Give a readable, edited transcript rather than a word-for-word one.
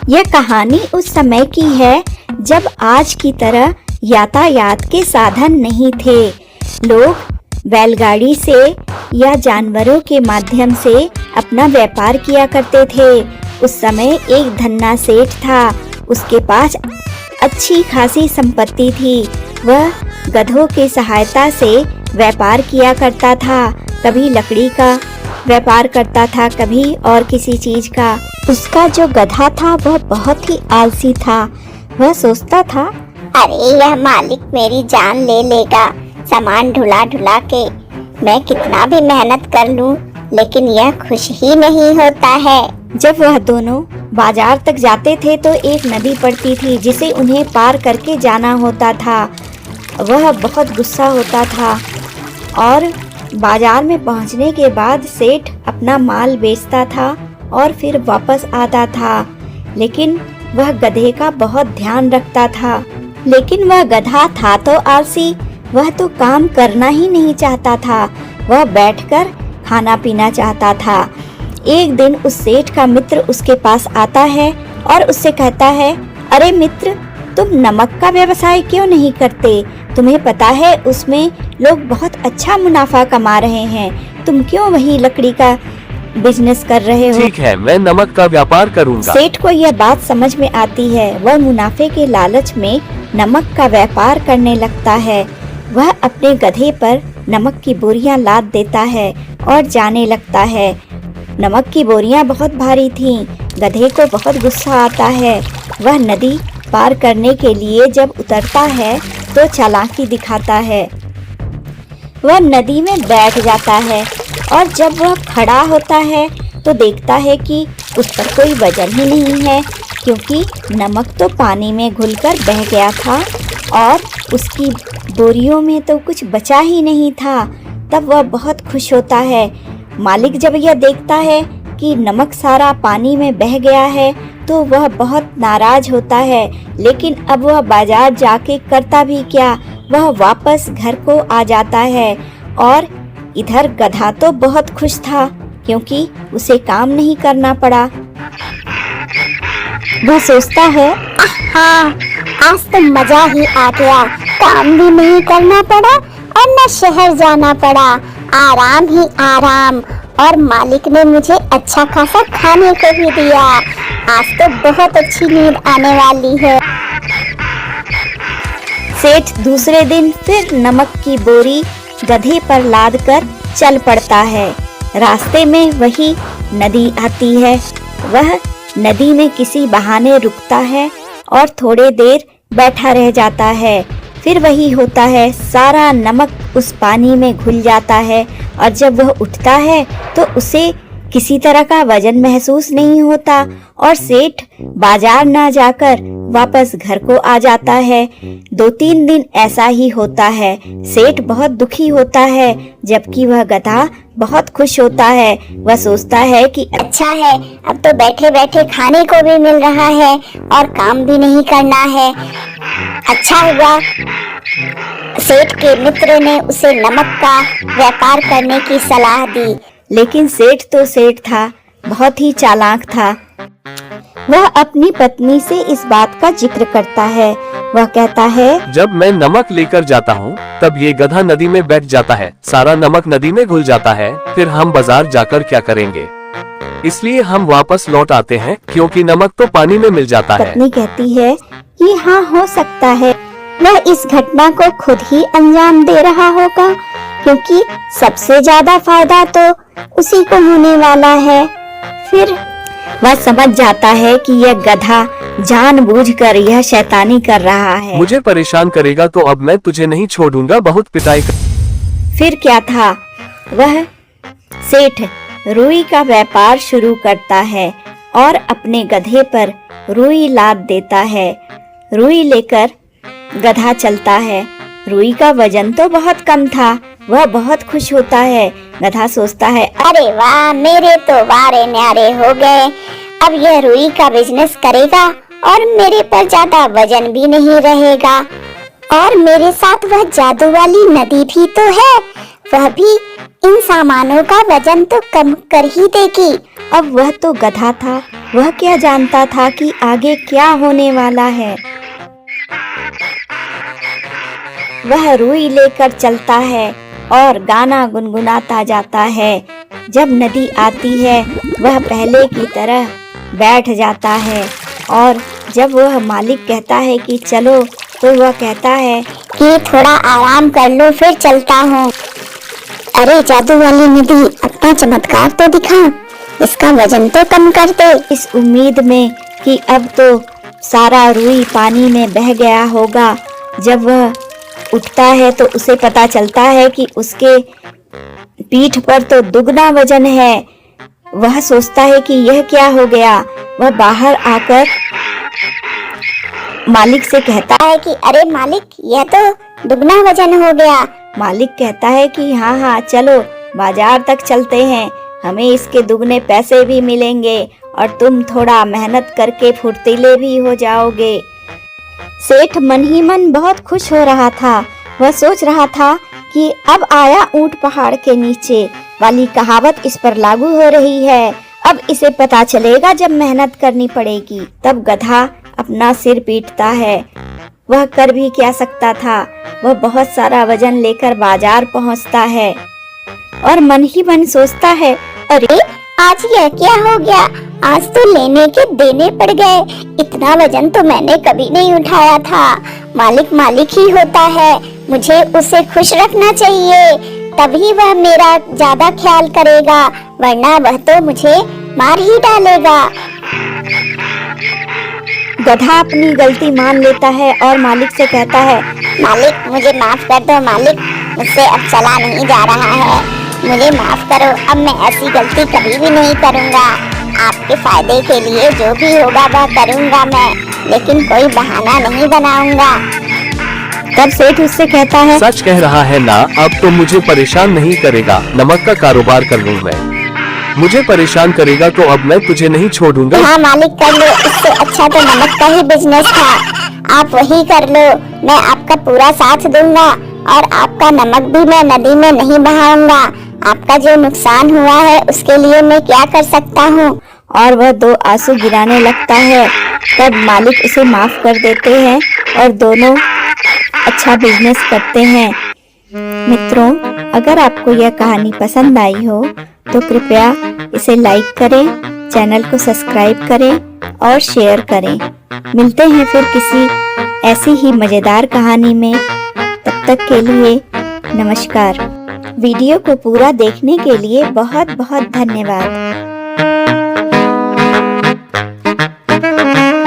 यह कहानी उस समय की है जब आज की तरह यातायात के साधन नहीं थे। लोग बैलगाड़ी से या जानवरों के माध्यम से अपना व्यापार किया करते थे। उस समय एक धन्ना सेठ था। उसके पास अच्छी खासी संपत्ति थी। वह गधों की सहायता से व्यापार किया करता था। कभी लकड़ी का व्यापार करता था, कभी और किसी चीज का। उसका जो गधा था वह बहुत ही आलसी था। वह सोचता था, अरे यह मालिक मेरी जान ले लेगा। सामान ढुला ढुला के मैं कितना भी मेहनत कर लूं, लेकिन यह खुश ही नहीं होता है। जब वह दोनों बाजार तक जाते थे तो एक नदी पड़ती थी जिसे उन्हें पार करके जाना होता था। वह बहुत गुस्सा होता था और बाजार में पहुंचने के बाद सेठ अपना माल बेचता था और फिर वापस आता था। लेकिन वह गधे का बहुत ध्यान रखता था। लेकिन वह गधा था तो आलसी, वह तो काम करना ही नहीं चाहता था। वह बैठकर खाना पीना चाहता था। एक दिन उस सेठ का मित्र उसके पास आता है और उससे कहता है, अरे मित्र, तुम नमक का व्यवसाय क्यों नहीं करते? तुम्हें पता है उसमें लोग बहुत अच्छा मुनाफा कमा रहे हैं। तुम क्यों वही लकड़ी का बिजनेस कर रहे हो? ठीक है, मैं नमक का व्यापार करूंगा। सेठ को यह बात समझ में आती है। वह मुनाफे के लालच में नमक का व्यापार करने लगता है। वह अपने गधे पर नमक की बोरियां लाद देता है और जाने लगता है। नमक की बोरियां बहुत भारी थीं। गधे को बहुत गुस्सा आता है। वह नदी पार करने के लिए जब उतरता है तो चालाकी दिखाता है। वह नदी में बैठ जाता है और जब वह खड़ा होता है तो देखता है कि उस पर कोई वजन ही नहीं है, क्योंकि नमक तो पानी में घुलकर बह गया था और उसकी बोरियों में तो कुछ बचा ही नहीं था। तब वह बहुत खुश होता है। मालिक जब यह देखता है कि नमक सारा पानी में बह गया है तो वह बहुत नाराज होता है। लेकिन अब वह बाजार जाके करता भी क्या, वह वापस घर को आ जाता है। और इधर गधा तो बहुत खुश था क्योंकि उसे काम नहीं करना पड़ा। वह सोचता है, हाँ, आज तो मजा ही आ गया। काम भी नहीं करना पड़ा और न शहर जाना पड़ा। आराम ही आराम। और मालिक ने मुझे अच्छा खासा खाने को भी दिया। आज तो बहुत अच्छी नींद आने वाली है। सेठ दूसरे दिन फिर नमक की बोरी गधे पर लाद कर चल पड़ता है। रास्ते में वही नदी आती है। वह नदी में किसी बहाने रुकता है और थोड़े देर बैठा रह जाता है। फिर वही होता है, सारा नमक उस पानी में घुल जाता है और जब वह उठता है तो उसे किसी तरह का वजन महसूस नहीं होता और सेठ बाजार ना जाकर वापस घर को आ जाता है। 2-3 दिन ऐसा ही होता है। सेठ बहुत दुखी होता है जबकि वह गधा बहुत खुश होता है। वह सोचता है कि अच्छा है, अब तो बैठे बैठे खाने को भी मिल रहा है और काम भी नहीं करना है। अच्छा हुआ सेठ के मित्र ने उसे नमक का व्यापार करने की सलाह दी। लेकिन सेठ तो सेठ था, बहुत ही चालाक था। वह अपनी पत्नी से इस बात का जिक्र करता है। वह कहता है, जब मैं नमक लेकर जाता हूँ तब ये गधा नदी में बैठ जाता है। सारा नमक नदी में घुल जाता है। फिर हम बाजार जाकर क्या करेंगे? इसलिए हम वापस लौट आते हैं क्योंकि नमक तो पानी में मिल जाता है। पत्नी कहती है कि हाँ, हो सकता है वह इस घटना को खुद ही अंजाम दे रहा होगा, क्योंकि सबसे ज्यादा फायदा तो उसी को होने वाला है। फिर वह समझ जाता है कि यह गधा जानबूझकर यह शैतानी कर रहा है। मुझे परेशान करेगा तो अब मैं तुझे नहीं छोड़ूंगा, बहुत पिटाई कर। फिर क्या था, वह सेठ रुई का व्यापार शुरू करता है और अपने गधे पर रुई लाद देता है। रुई लेकर गधा चलता है। रुई का वजन तो बहुत कम था। वह बहुत खुश होता है। गधा सोचता है, अरे वाह, मेरे तो वारे न्यारे हो गए। अब यह रुई का बिजनेस करेगा और मेरे पर ज्यादा वजन भी नहीं रहेगा। और मेरे साथ वह जादू वाली नदी भी तो है, वह भी इन सामानों का वजन तो कम कर ही देगी। अब वह तो गधा था, वह क्या जानता था कि आगे क्या होने वाला है। वह रुई लेकर चलता है और गाना गुनगुनाता जाता है। जब नदी आती है वह पहले की तरह बैठ जाता है और जब वह मालिक कहता है कि चलो तो वह कहता है कि थोड़ा आराम कर लो फिर चलता हूँ। अरे जादू वाली नदी, अपना चमत्कार तो दिखा, इसका वजन तो कम कर दे। इस उम्मीद में कि अब तो सारा रुई पानी में बह गया होगा। जब वह उठता है तो उसे पता चलता है कि उसके पीठ पर तो दुगना वजन है। वह सोचता है कि यह क्या हो गया। वह बाहर आकर मालिक से कहता है कि अरे मालिक, यह तो दुगना वजन हो गया। मालिक कहता है कि हाँ चलो बाजार तक चलते हैं, हमें इसके दुगने पैसे भी मिलेंगे और तुम थोड़ा मेहनत करके फुर्तीले भी हो जाओगे। सेठ मन ही मन बहुत खुश हो रहा था। वह सोच रहा था कि अब आया ऊंट पहाड़ के नीचे वाली कहावत इस पर लागू हो रही है। अब इसे पता चलेगा जब मेहनत करनी पड़ेगी। तब गधा अपना सिर पीटता है। वह कर भी क्या सकता था। वह बहुत सारा वजन लेकर बाजार पहुंचता है और मन ही मन सोचता है, अरे आज यह क्या हो गया, आज तो लेने के देने पड़ गए। इतना वजन तो मैंने कभी नहीं उठाया था। मालिक मालिक ही होता है, मुझे उसे खुश रखना चाहिए, तभी वह मेरा ज्यादा ख्याल करेगा, वरना वह तो मुझे मार ही डालेगा। गधा अपनी गलती मान लेता है और मालिक से कहता है, मालिक मुझे माफ कर दो मालिक, मुझसे अब चला नहीं जा रहा है, मुझे माफ करो, अब मैं ऐसी गलती कभी भी नहीं करूँगा। आपके फायदे के लिए जो भी होगा वह करूँगा मैं, लेकिन कोई बहाना नहीं बनाऊंगा। तब सेठ उससे कहता है, सच कह रहा है ना, अब तो मुझे परेशान नहीं करेगा, नमक का कारोबार कर लूँ मैं। मुझे परेशान करेगा तो अब मैं तुझे नहीं छोड़ूंगा। हाँ मालिक कर लो, इससे अच्छा तो नमक का ही बिजनेस था, आप वही कर लो, मैं आपका पूरा साथ दूंगा और आपका नमक भी मैं नदी में नहीं बहाऊंगा। आपका जो नुकसान हुआ है उसके लिए मैं क्या कर सकता हूँ। और वह 2 आंसू गिराने लगता है। तब मालिक उसे माफ कर देते हैं और दोनों अच्छा बिजनेस करते हैं। मित्रों, अगर आपको यह कहानी पसंद आई हो तो कृपया इसे लाइक करें, चैनल को सब्सक्राइब करें और शेयर करें। मिलते हैं फिर किसी ऐसी ही मजेदार कहानी में। तब तक के लिए नमस्कार। वीडियो को पूरा देखने के लिए बहुत बहुत धन्यवाद।